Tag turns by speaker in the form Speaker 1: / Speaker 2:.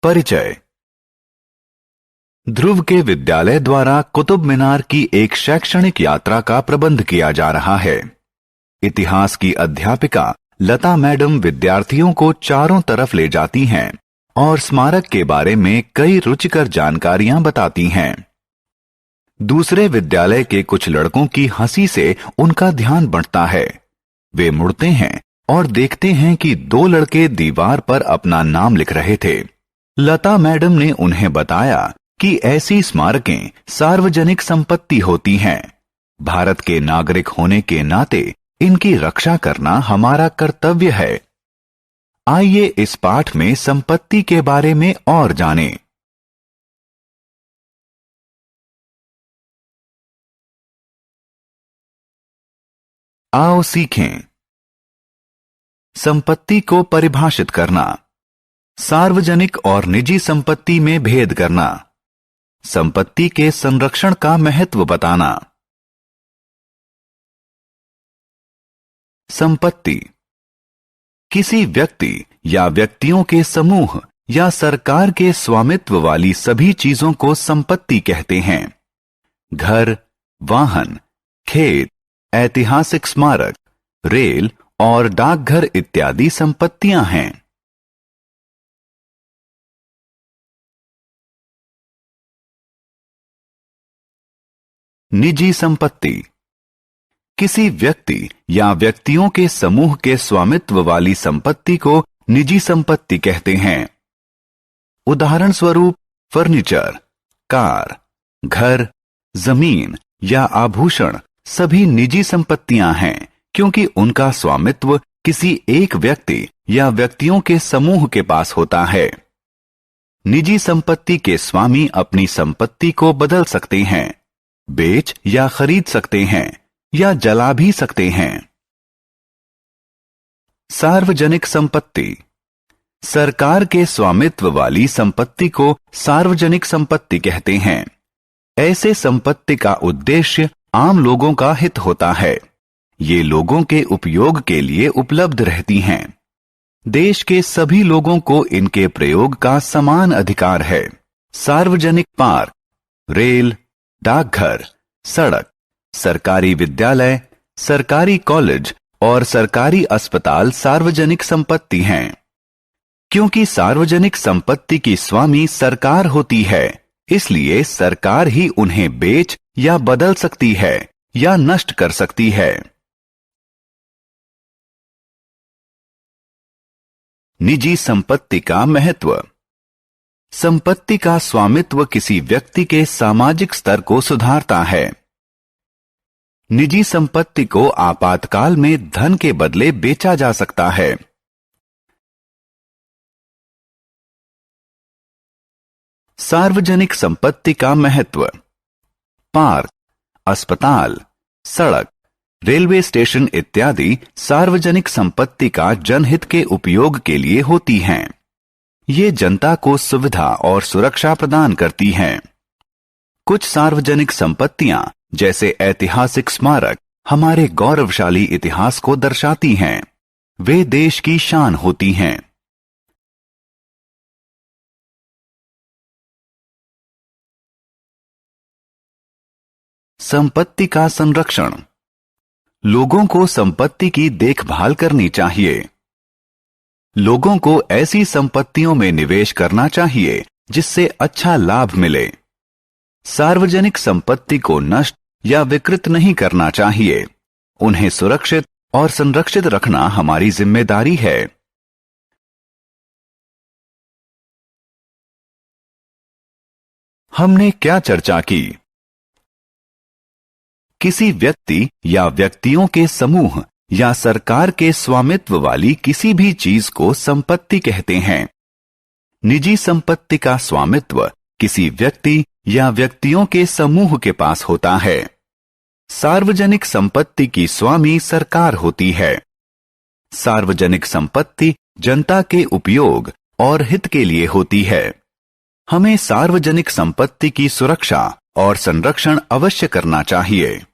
Speaker 1: परिचय। ध्रुव के विद्यालय द्वारा कुतुब मीनार की एक शैक्षणिक यात्रा का प्रबंध किया जा रहा है। इतिहास की अध्यापिका लता मैडम विद्यार्थियों को चारों तरफ ले जाती हैं और स्मारक के बारे में कई रुचिकर जानकारियां बताती हैं। दूसरे विद्यालय के कुछ लड़कों की हंसी से उनका ध्यान बंटता है। वे मुड़ते हैं और देखते हैं कि दो लड़के दीवार पर अपना नाम लिख रहे थे। लता मैडम ने उन्हें बताया कि ऐसी स्मारकें सार्वजनिक संपत्ति होती हैं। भारत के नागरिक होने के नाते इनकी रक्षा करना हमारा कर्तव्य है। आइए इस पाठ में संपत्ति के बारे में और जानें। आओ सीखें। संपत्ति को परिभाषित करना, सार्वजनिक और निजी संपत्ति में भेद करना, संपत्ति के संरक्षण का महत्व बताना। संपत्ति किसी व्यक्ति या व्यक्तियों के समूह या सरकार के स्वामित्व वाली सभी चीजों को संपत्ति कहते हैं। घर, वाहन, खेत, ऐतिहासिक स्मारक, रेल और डाकघर इत्यादि संपत्तियां हैं। निजी संपत्ति किसी व्यक्ति या व्यक्तियों के समूह के स्वामित्व वाली संपत्ति को निजी संपत्ति कहते हैं। उदाहरण स्वरूप फर्नीचर, कार, घर, जमीन या आभूषण सभी निजी संपत्तियां हैं क्योंकि उनका स्वामित्व किसी एक व्यक्ति या व्यक्तियों के समूह के पास होता है। निजी संपत्ति के स्वामी अपनी संपत्ति को बदल सकते हैं, बेच या खरीद सकते हैं या जला भी सकते हैं। सार्वजनिक संपत्ति सरकार के स्वामित्व वाली संपत्ति को सार्वजनिक संपत्ति कहते हैं। ऐसे संपत्ति का उद्देश्य आम लोगों का हित होता है। ये लोगों के उपयोग के लिए उपलब्ध रहती हैं। देश के सभी लोगों को इनके प्रयोग का समान अधिकार है। सार्वजनिक पार्क, रेल, डाकघर, सड़क, सरकारी विद्यालय, सरकारी कॉलेज और सरकारी अस्पताल सार्वजनिक संपत्ति हैं। क्योंकि सार्वजनिक संपत्ति की स्वामी सरकार होती है, इसलिए सरकार ही उन्हें बेच या बदल सकती है या नष्ट कर सकती है। निजी संपत्ति का महत्व। संपत्ति का स्वामित्व किसी व्यक्ति के सामाजिक स्तर को सुधारता है। निजी संपत्ति को आपातकाल में धन के बदले बेचा जा सकता है। सार्वजनिक संपत्ति का महत्व। पार्क, अस्पताल, सड़क, रेलवे स्टेशन इत्यादि सार्वजनिक संपत्ति का जनहित के उपयोग के लिए होती हैं। ये जनता को सुविधा और सुरक्षा प्रदान करती हैं। कुछ सार्वजनिक संपत्तियां जैसे ऐतिहासिक स्मारक हमारे गौरवशाली इतिहास को दर्शाती हैं। वे देश की शान होती हैं। संपत्ति का संरक्षण। लोगों को संपत्ति की देखभाल करनी चाहिए। लोगों को ऐसी संपत्तियों में निवेश करना चाहिए जिससे अच्छा लाभ मिले। सार्वजनिक संपत्ति को नष्ट या विकृत नहीं करना चाहिए। उन्हें सुरक्षित और संरक्षित रखना हमारी जिम्मेदारी है। हमने क्या चर्चा की? किसी व्यक्ति या व्यक्तियों के समूह या सरकार के स्वामित्व वाली किसी भी चीज को संपत्ति कहते हैं। निजी संपत्ति का स्वामित्व किसी व्यक्ति या व्यक्तियों के समूह के पास होता है। सार्वजनिक संपत्ति की स्वामी सरकार होती है। सार्वजनिक संपत्ति जनता के उपयोग और हित के लिए होती है। हमें सार्वजनिक संपत्ति की सुरक्षा और संरक्षण अवश्य करना चाहिए।